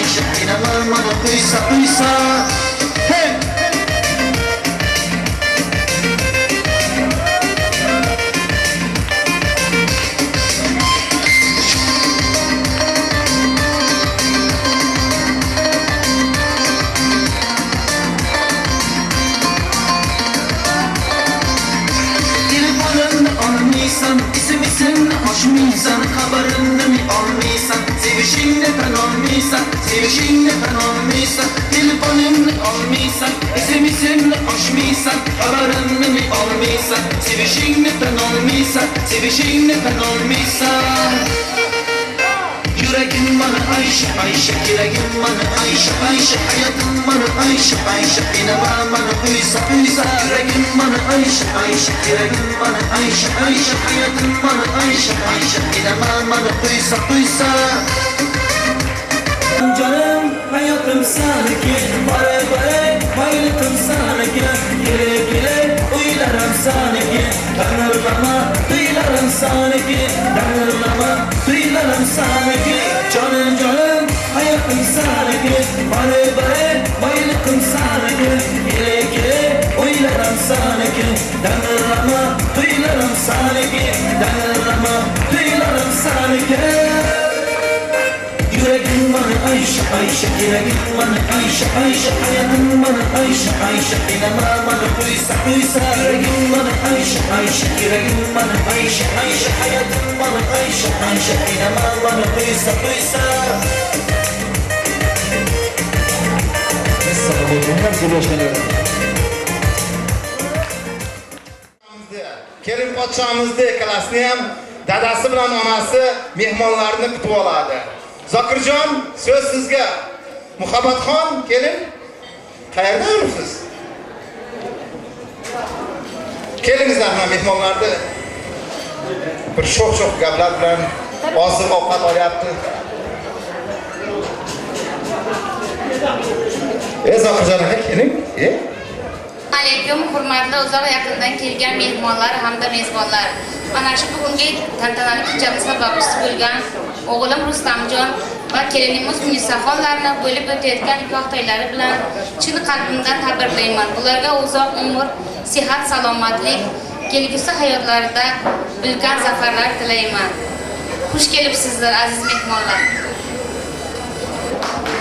Ayşe inamam bana duysa duysa. Hey! Almıysan, isim hoşmuysan, haberini mi almıysan, sevişinle ben almıysan, sevişinle ben almıysan, telefonunu almıysan, isim hoşmuysan, haberini mi almıysan, sevişinle ben almıysan, sevişinle ben almıysan. Yüreğim bana Ayşe, Ayşe, yüreğim bana Ayşe, Ayşe, hayatım bana Ayşe, Ayşe, inanmam bana uysa, uysa. Yüreğim bana Ayşe, Ayşe, yüreğim bana Ayşe, Ayşe, hayatım bana Ayşe, Ayşe, inanmam bana uysa, uysa. Canım hayatım sanki, bare bare bayıldım sanki, gire gire uylarım sanki, tanırlama duylarım sanki, tanırlama duylarım sanki. Canım hayatım sanki, bare bare bayıldım sanki, gire gire uylarım sanki, tanırlama duylarım sanki, tanırlama duylarım sanki. Yüreğim bana Ayşe, Ayşe, yüreğim bana Ayşe, Ayşe, hayatım bana Ayşe, Ayşe, inanmam bana uysa, uysa. Yüreğim bana Ayşe, Ayşe, yüreğim bana Ayşe, Ayşe, hayatım bana Ayşe, Ayşe, inanmam bana uysa, uysa. Kerim podshomizni ikkalasini ham dadasi bilan onasi mehmonlarni kutib oladi. Zokirjon, so'z sizga. Muhabbatxon, kelin. Qayerda yuribsiz? Kelingizlar, mehmonlarni bir sho'x-sho'x gaplar bilan oziq ovqat olyapti. Zokirjon aka, keling. Alaykum, hurmatli uzoq yaqindan kelgan mehmonlar hamda mezbonlar. Mana shu bugungi tantanali kechamiz sababchisi bo'lgan o'g'lim Rustamjon va kelinimiz Munisaxonlarni bo'lib o'tayotgan nikoh to'ylari bilan chin qalbimdan tabriklayman. Ularga uzoq umr, sihat, salomatlik, kelgusi hayotlarida ulkan zafarlar tilayman. Xush kelibsizlar aziz mehmonlar.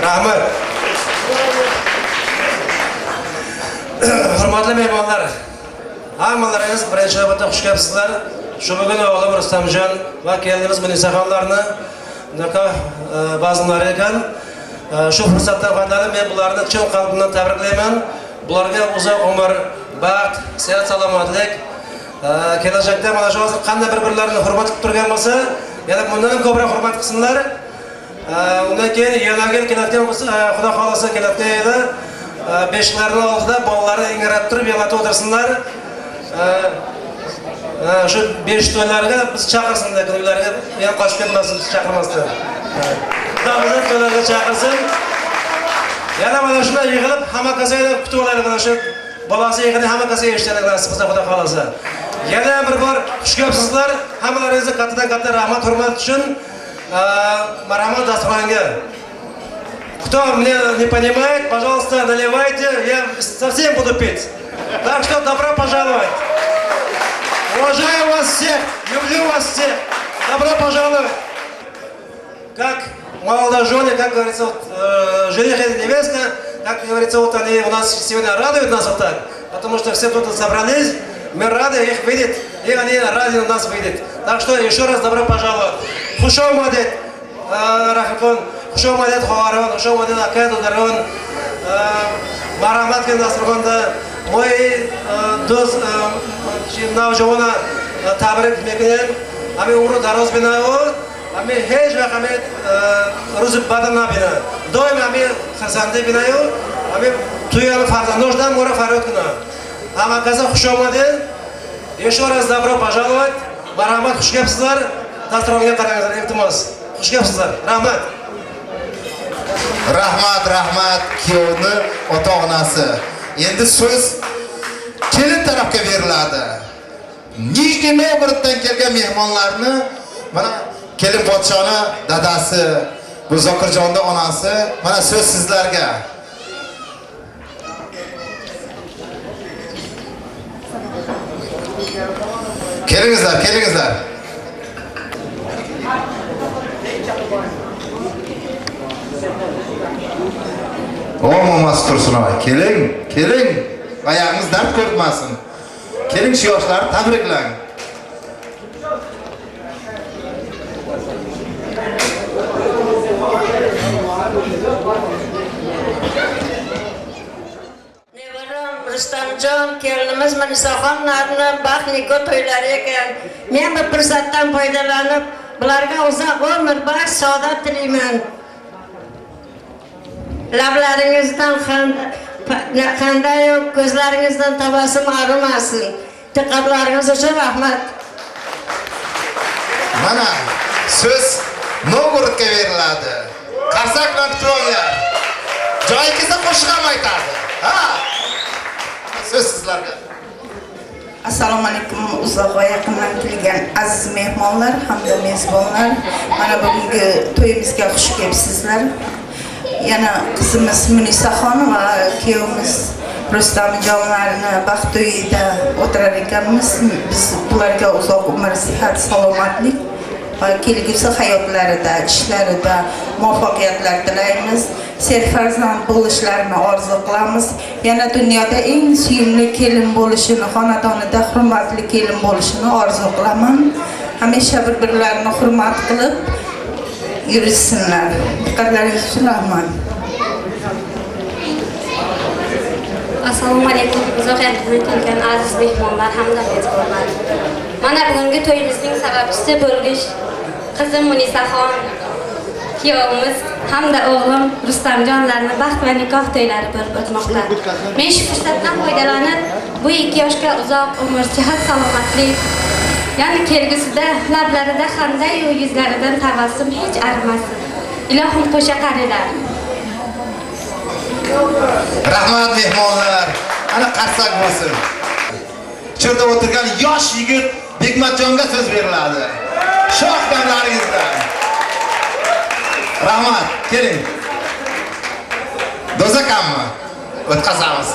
Rahmat. Hurmatli mehmonlar, hammalaringiz birinchi navbatda xush kelibsizlar. Shu bugun o'g'lim Rustamjon va kelinimiz Munisaxonlarni nikoh bazmlari ekan. Shu fursatdan foydalanib men bularni chin qalbimdan tabriklayman. Bularga uzoq umr, baxt, sihat, salomatlik, kelajakda mana shu hozir qanday bir-birlarini hurmat qilib turgan bo'lsa, yana bundan ham ko'proq hurmat qilsinlar. Undan keyin yanagil kelayotgan bo'lsa, Xudo xolasa kelayotgan edi. Beşiklarni oldida bolalari ingrab turib yig'latib o'tirsinlar. Shu besh to'ylarga biz chaqirsin, lekin ularga yana qochib ketmasin, biz chaqirmasdan. Xudomiz to'ylarga chaqirsin. Yana mana shunday yig'ilib hamma kasayda kutib olaylik, mana shu bolasi yig'ini hamma kasayda eshitalik nasib qilsa Xudo xolasa. Yana bir bor xush kelibsizlar. Hammalaringizga kattadan-katta rahmat, hurmat uchun marhamat dasturxonga. Кто меня не понимает, пожалуйста, наливайте, я совсем буду пить. Так что добро пожаловать. Уважаю вас всех, люблю вас всех. Добро пожаловать. Как молодожены, как говорится, вот, жених и невестка, как говорится, вот они у нас сегодня радуют нас вот так, потому что все тут собрались, мы рады их видеть, и они рады нас видеть. Так что еще раз добро пожаловать. Хушов мадет, Рахикон. Xush omaded xovaron, xush omaded aka do'daron. Marhamat qilib dasturxonda moy do'st navjavona tabrik meknen. Ami uru daroz binao, ami hech vaqamet ro'zi badana bina. Doim ami xarsande binayo, ami tuyali farzandojdan mora faryod qilna. Hamma kaza xush omaded. Еще раз добро пожаловать. Marhamat, xush kelibsizlar. Dasturxonga qarangizlar, iltimos. Xush kelibsizlar. Rahmat. Rahmat kuyovni ota-onasi. Endi so'z kelin tarafga beriladi. Nijniy Novgoroddan kelgan mehmonlarni mana kelin podshoni dadasi Bu Zokirjonning onasi. Mana so'z sizlarga. Kelingizlar, kelingizlar. Olmaması Tursun ağay. Keling, keling. Ayağınız dert ko'rmasin. Keling şu yoshlarni tabriklang. Nevaram Rustamjon kelinimiz Manisaxonlarni baxtli to'ylari ekan. Men bu fursatdan foydalanib, bularga uzoq umr, baxt, saodat tilayman. Lablaringizdan qanday ko'zlaringizdan tabassum arimasin. Diqqatlaringiz uchun rahmat. Mana söz Novgorodga beriladi. Qarsak bilan kutinglar. Joyingizda qo'shiq ham aytadi. Ha? Söz sizlarga. Assalomu alaykum, uzoq va yaqindan kelgan aziz mehmonlar hamda mezbonlar. Mana bugungi to'yimizga xush kelibsizlar. Yana qizimiz Munisaxon va kuyovimiz Rustamjonlarni baxt to'yida o'tirar ekanmiz. Biz ularga uzoq umr, sihat, salomatlik va kelgusi hayotlarida, ishlarida muvaffaqiyatlar tilaymiz. Serfarzand bo'lishlarini orzu qilamiz. Yana dunyoda eng suyimli kelin bo'lishini, xonadonida hurmatli kelin bo'lishini orzu qilaman. Hamisha bir-birlarini hurmat qilib yurishsinlar. Diqqatlaringiz uchun rahmat. Assalomu alaykum. Uzoq yaqindan kelgan aziz mehmonlar hamda mezbonlar. Mana bugungi to'yimizning sababchisi bo'lgish qizim Munisaxon, kuyovimiz hamda o'g'lim Rustamjonlarni baxt va nikoh to'ylari bo'lib o'tmoqda. Men shu fursatdan foydalanib, bu ikki yoshga uzoq umr, sihat, salomatlik, ya'ni kelgusida lablarida qanday u yuzlaridan tabassum hech arimasin. Ilohim qo'sha qarilar. Rahmat mehmonlar. Ana qarsak bo'lsin. Chirda o'tirgan yosh yigit Bekmatjonga so'z beriladi. Shoh damlaringizdan. Rahmat, keling. Do'zakammi? O'tkazamiz.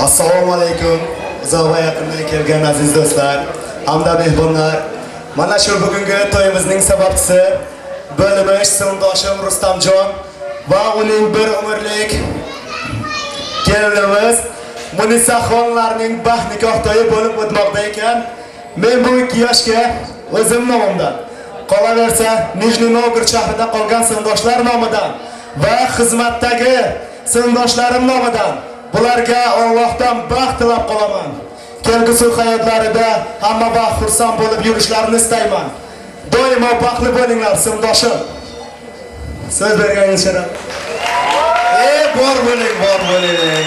Assalomu alaykum. Uzoq va yaqindan kelgan aziz do'stlar hamda mehmonlar. Mana shu bugungi to'yimizning sababchisi bo'lmish sinfdoshim Rustamjon va uning bir umrlik kelinimiz Munisaxonlarning baxt nikoh to'yi bo'lib o'tmoqda ekan. Men bu ikki yoshga o'zim nomimdan, qolaversa Nijniy Novgorod shahrida qolgan sinfdoshlar nomidan va xizmatdagi sinfdoshlarim nomidan bularga Allohdan baxt tilab qolaman. Kelgusi hayotlarida hamma vaqt xursand bo'lib yurishlarini istayman. Doimo baxtli bo'linglar sinfdoshim. So'z berganingiz uchun. Bor bo'ling, bor bo'ling.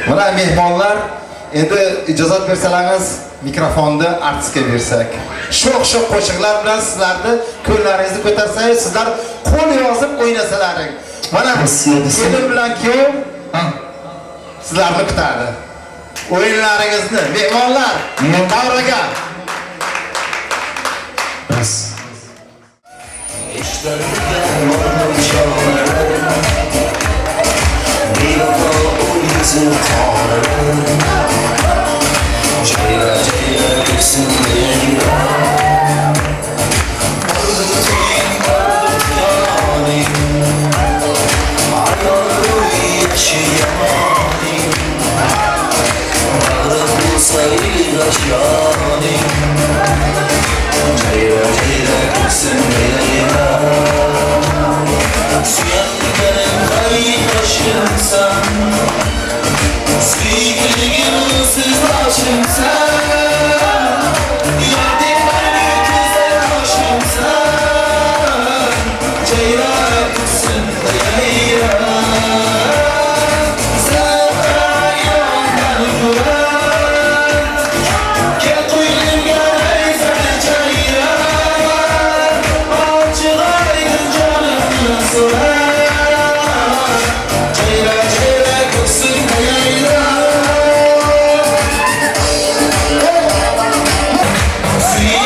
Mana mehmonlar, endi ijozat bersalaringiz mikrofonni artistga bersak. Sho'x-sho'x qo'shiqlar bilan sizlarni ko'llaringizni ko'tarsangiz, sizlar qo'l yozib o'ynasalaring. Mana kelin bilan kuyov sizlarni kutadi. O'yinlaringizni mehmonlar davraga. See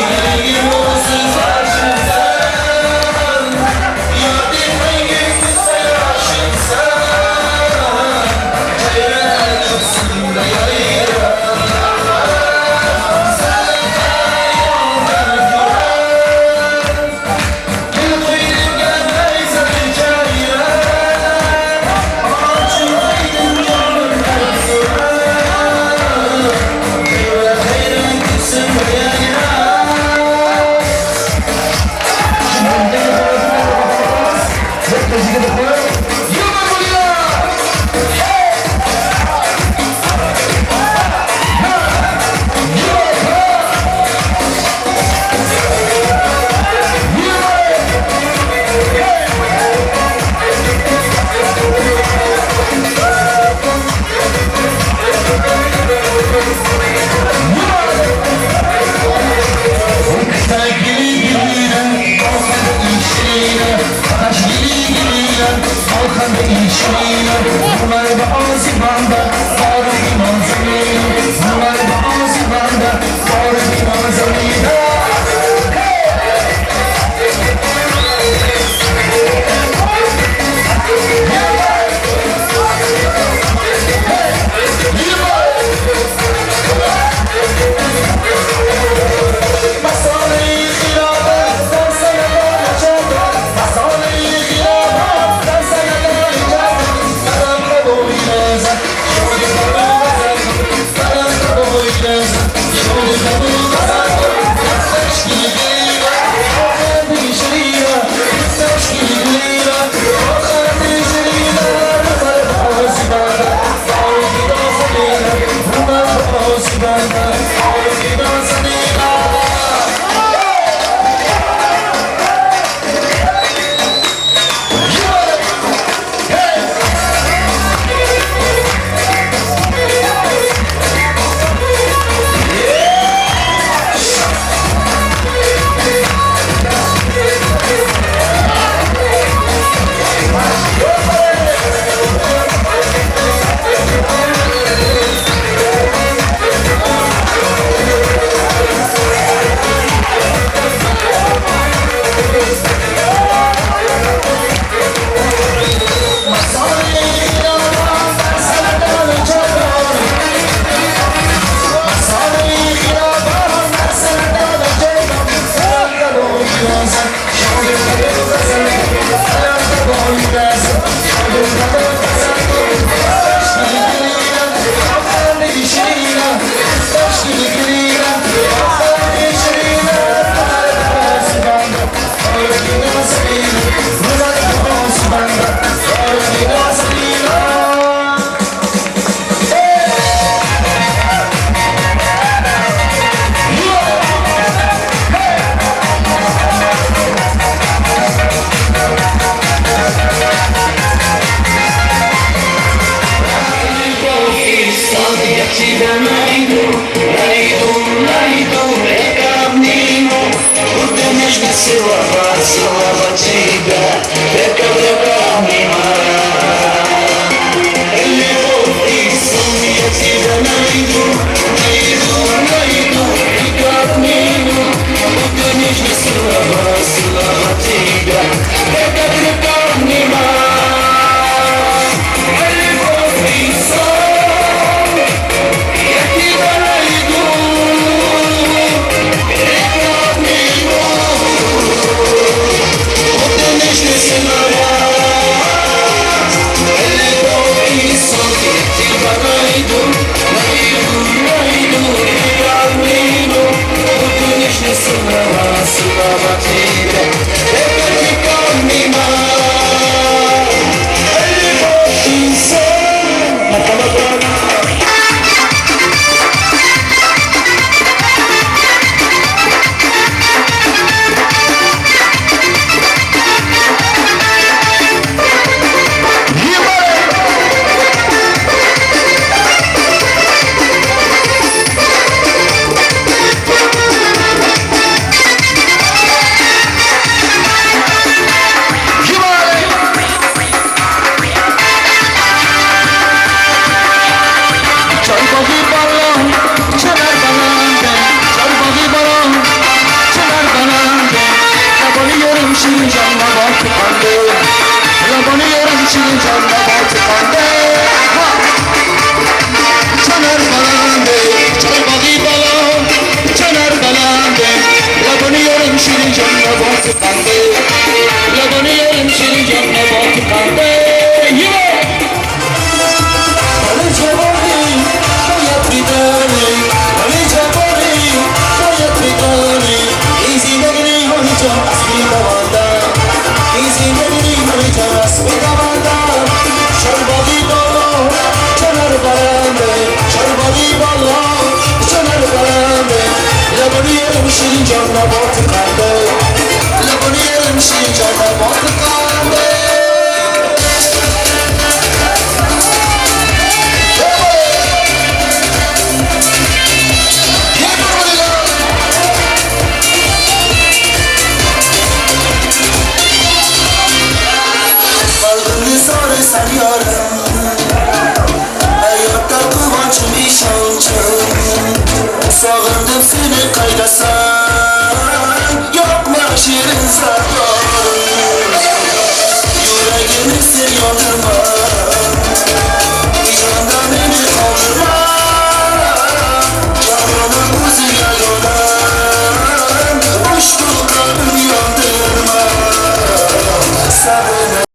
Şirin canla batı kaldı